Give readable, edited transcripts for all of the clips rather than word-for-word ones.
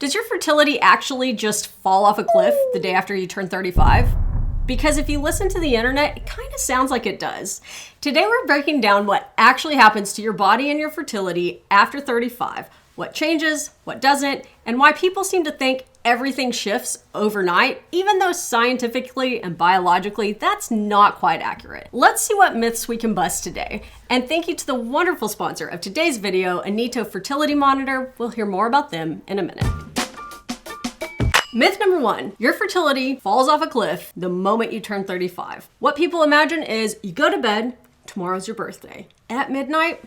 Does your fertility actually just fall off a cliff the day after you turn 35? Because if you listen to the internet, it kind of sounds like it does. Today we're breaking down what actually happens to your body and your fertility after 35, what changes, what doesn't, and why people seem to think everything shifts overnight, even though scientifically and biologically, that's not quite accurate. Let's see what myths we can bust today. And thank you to the wonderful sponsor of today's video, Anito Fertility Monitor. We'll hear more about them in a minute. Myth number 1, your fertility falls off a cliff the moment you turn 35. What people imagine is you go to bed, tomorrow's your birthday. At midnight,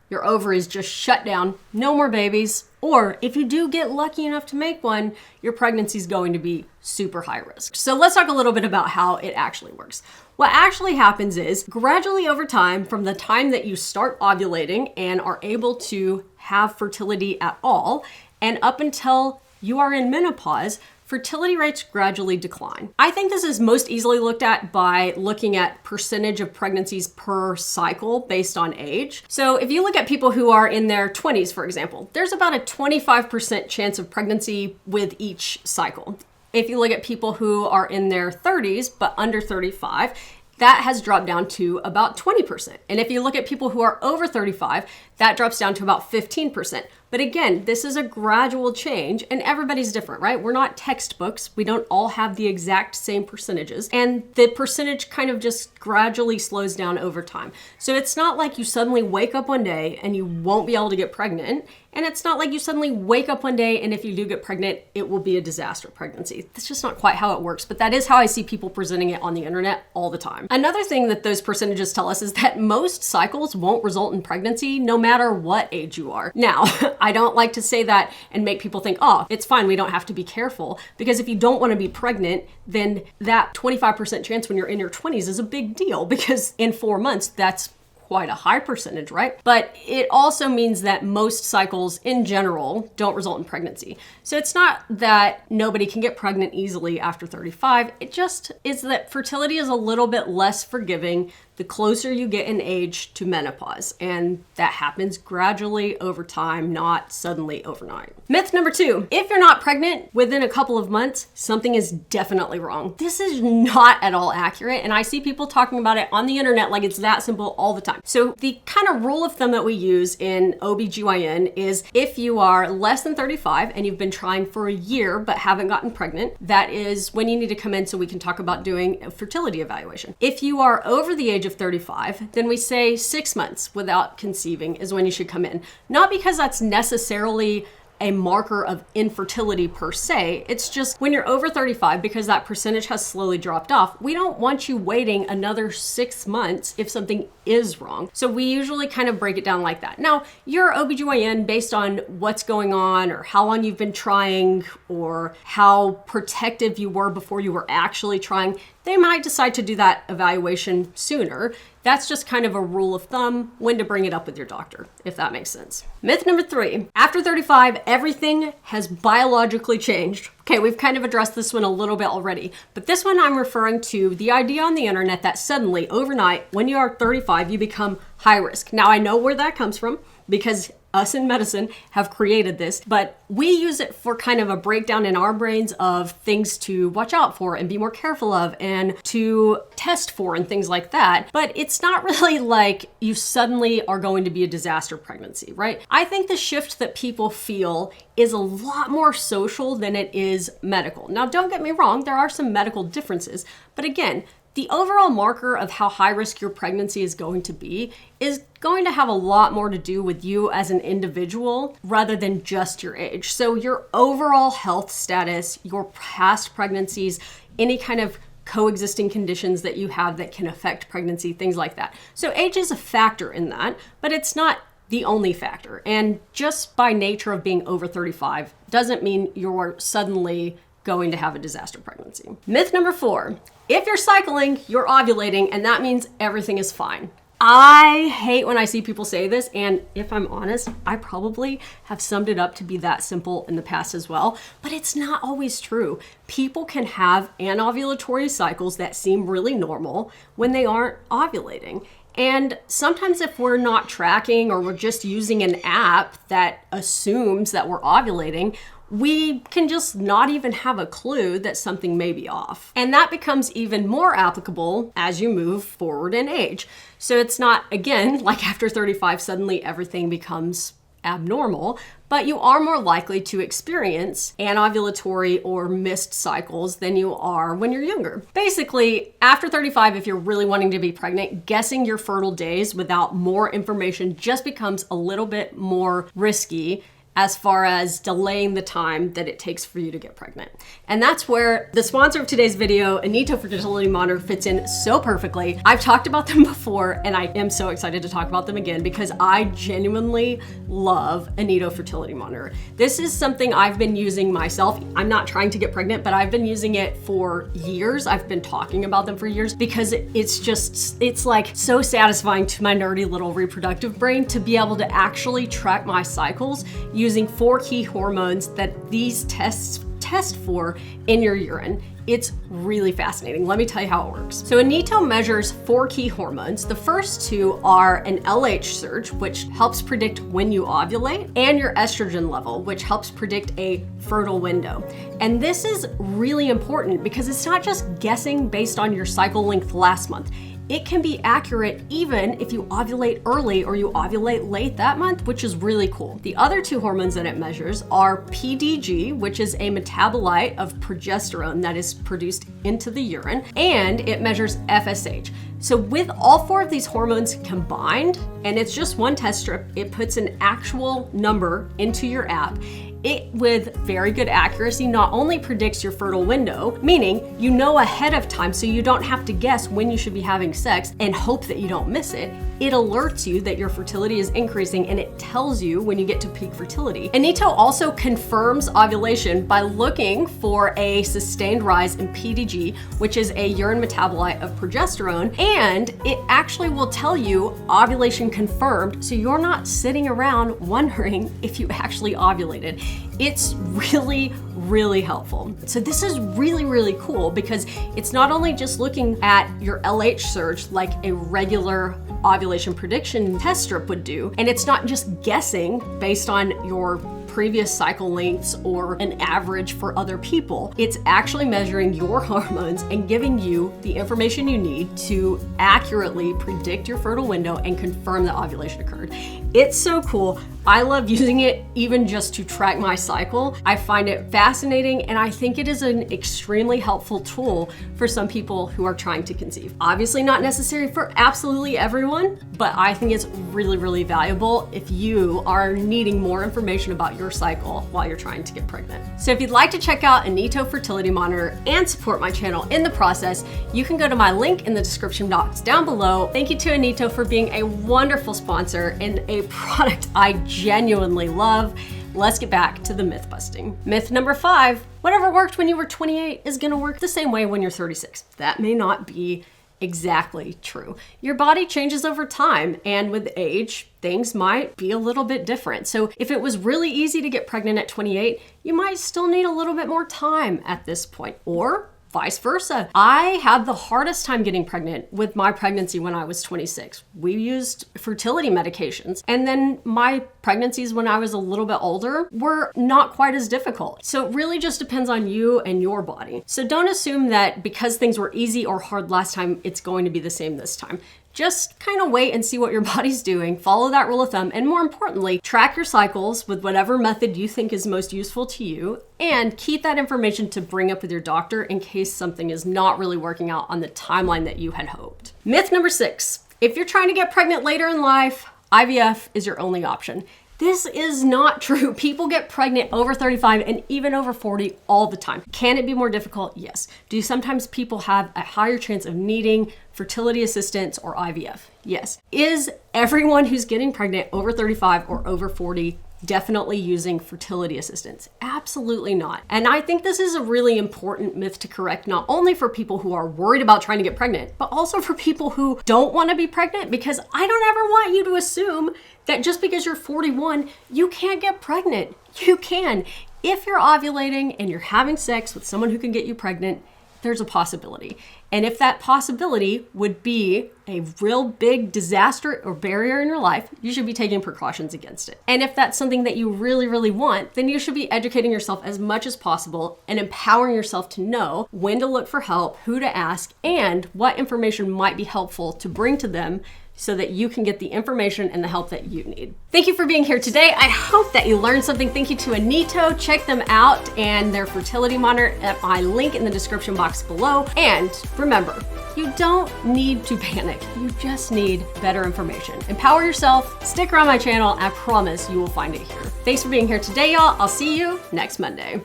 your ovaries just shut down, no more babies. Or if you do get lucky enough to make one, your pregnancy is going to be super high risk. So let's talk a little bit about how it actually works. What actually happens is gradually over time, from the time that you start ovulating and are able to have fertility at all, and up until you are in menopause, fertility rates gradually decline. I think this is most easily looked at by looking at percentage of pregnancies per cycle based on age. So if you look at people who are in their 20s, for example, there's about a 25% chance of pregnancy with each cycle. If you look at people who are in their 30s but under 35, that has dropped down to about 20%. And if you look at people who are over 35, that drops down to about 15%. But again, this is a gradual change and everybody's different, right? We're not textbooks. We don't all have the exact same percentages. And the percentage kind of just gradually slows down over time. So it's not like you suddenly wake up one day and you won't be able to get pregnant. And it's not like you suddenly wake up one day and if you do get pregnant, it will be a disaster pregnancy. That's just not quite how it works, but that is how I see people presenting it on the internet all the time. Another thing that those percentages tell us is that most cycles won't result in pregnancy no matter what age you are. Now, I don't like to say that and make people think, oh, it's fine, we don't have to be careful. Because if you don't want to be pregnant, then that 25% chance when you're in your 20s is a big deal because in 4 months, that's quite a high percentage, right? But it also means that most cycles in general don't result in pregnancy. So it's not that nobody can get pregnant easily after 35. It just is that fertility is a little bit less forgiving the closer you get in age to menopause. And that happens gradually over time, not suddenly overnight. Myth number 2, if you're not pregnant within a couple of months, something is definitely wrong. This is not at all accurate. And I see people talking about it on the internet like it's that simple all the time. So the kind of rule of thumb that we use in OBGYN is if you are less than 35 and you've been trying for a year but haven't gotten pregnant, that is when you need to come in so we can talk about doing a fertility evaluation. If you are over the age of 35, then we say 6 months without conceiving is when you should come in. Not because that's necessarily a marker of infertility per se. It's just when you're over 35, because that percentage has slowly dropped off, we don't want you waiting another 6 months if something is wrong. So we usually kind of break it down like that. Now, your OBGYN, based on what's going on or how long you've been trying or how protective you were before you were actually trying, they might decide to do that evaluation sooner. That's just kind of a rule of thumb when to bring it up with your doctor, if that makes sense. Myth number 3, after 35, everything has biologically changed. Okay, we've kind of addressed this one a little bit already, but this one I'm referring to the idea on the internet that suddenly overnight, when you are 35, you become high risk. Now I know where that comes from because us in medicine have created this, but we use it for kind of a breakdown in our brains of things to watch out for and be more careful of and to test for and things like that. But it's not really like you suddenly are going to be a disaster pregnancy, right? I think the shift that people feel is a lot more social than it is medical. Now, don't get me wrong, there are some medical differences, but again, the overall marker of how high risk your pregnancy is going to be is going to have a lot more to do with you as an individual rather than just your age. So your overall health status, your past pregnancies, any kind of coexisting conditions that you have that can affect pregnancy, things like that. So age is a factor in that, but it's not the only factor. And just by nature of being over 35 doesn't mean you're suddenly going to have a disaster pregnancy. Myth number 4, if you're cycling, you're ovulating, and that means everything is fine. I hate when I see people say this, and if I'm honest, I probably have summed it up to be that simple in the past as well, but it's not always true. People can have anovulatory cycles that seem really normal when they aren't ovulating. And sometimes if we're not tracking or we're just using an app that assumes that we're ovulating, we can just not even have a clue that something may be off. And that becomes even more applicable as you move forward in age. So it's not, again, like after 35, suddenly everything becomes abnormal, but you are more likely to experience anovulatory or missed cycles than you are when you're younger. Basically, after 35, if you're really wanting to be pregnant, guessing your fertile days without more information just becomes a little bit more risky as far as delaying the time that it takes for you to get pregnant. And that's where the sponsor of today's video, Anito Fertility Monitor, fits in so perfectly. I've talked about them before, and I am so excited to talk about them again because I genuinely love Anito Fertility Monitor. This is something I've been using myself. I'm not trying to get pregnant, but I've been using it for years. I've been talking about them for years because it's like so satisfying to my nerdy little reproductive brain to be able to actually track my cycles using 4 key hormones that these tests test for in your urine. It's really fascinating. Let me tell you how it works. So Anito measures 4 key hormones. The first 2 are an LH surge, which helps predict when you ovulate, and your estrogen level, which helps predict a fertile window. And this is really important because it's not just guessing based on your cycle length last month. It can be accurate even if you ovulate early or you ovulate late that month, which is really cool. The other 2 hormones that it measures are PDG, which is a metabolite of progesterone that is produced into the urine, and it measures FSH. So with all 4 of these hormones combined, and it's just one test strip, it puts an actual number into your app. It, with very good accuracy, not only predicts your fertile window, meaning you know ahead of time so you don't have to guess when you should be having sex and hope that you don't miss it. It alerts you that your fertility is increasing and it tells you when you get to peak fertility. Anito also confirms ovulation by looking for a sustained rise in PDG, which is a urine metabolite of progesterone, and it actually will tell you ovulation confirmed, so you're not sitting around wondering if you actually ovulated. It's really, really helpful. So this is really, really cool because it's not only just looking at your LH surge like a regular ovulation prediction test strip would do, and it's not just guessing based on your previous cycle lengths or an average for other people. It's actually measuring your hormones and giving you the information you need to accurately predict your fertile window and confirm that ovulation occurred. It's so cool. I love using it even just to track my cycle. I find it fascinating, and I think it is an extremely helpful tool for some people who are trying to conceive. Obviously not necessary for absolutely everyone, but I think it's really, really valuable if you are needing more information about your cycle while you're trying to get pregnant. So if you'd like to check out Anito Fertility Monitor and support my channel in the process, you can go to my link in the description box down below. Thank you to Anito for being a wonderful sponsor and a product I genuinely love. Let's get back to the myth busting. Myth number 5, whatever worked when you were 28 is gonna work the same way when you're 36. That may not be exactly true. Your body changes over time, and with age, things might be a little bit different. So if it was really easy to get pregnant at 28, you might still need a little bit more time at this point, or vice versa. I had the hardest time getting pregnant with my pregnancy when I was 26. We used fertility medications, and then my pregnancies when I was a little bit older were not quite as difficult. So it really just depends on you and your body. So don't assume that because things were easy or hard last time, it's going to be the same this time. Just kind of wait and see what your body's doing, follow that rule of thumb, and more importantly, track your cycles with whatever method you think is most useful to you, and keep that information to bring up with your doctor in case something is not really working out on the timeline that you had hoped. Myth number 6, if you're trying to get pregnant later in life, IVF is your only option. This is not true. People get pregnant over 35 and even over 40 all the time. Can it be more difficult? Yes. Do sometimes people have a higher chance of needing fertility assistance or IVF? Yes. Is everyone who's getting pregnant over 35 or over 40 definitely using fertility assistance? Absolutely not. And I think this is a really important myth to correct, not only for people who are worried about trying to get pregnant, but also for people who don't want to be pregnant, because I don't ever want you to assume that just because you're 41, you can't get pregnant. You can. If you're ovulating and you're having sex with someone who can get you pregnant, there's a possibility. And if that possibility would be a real big disaster or barrier in your life, you should be taking precautions against it. And if that's something that you really, really want, then you should be educating yourself as much as possible and empowering yourself to know when to look for help, who to ask, and what information might be helpful to bring to them so that you can get the information and the help that you need. Thank you for being here today. I hope that you learned something. Thank you to Anito. Check them out and their fertility monitor at my link in the description box below. And remember, you don't need to panic. You just need better information. Empower yourself. Stick around my channel. I promise you will find it here. Thanks for being here today, y'all. I'll see you next Monday.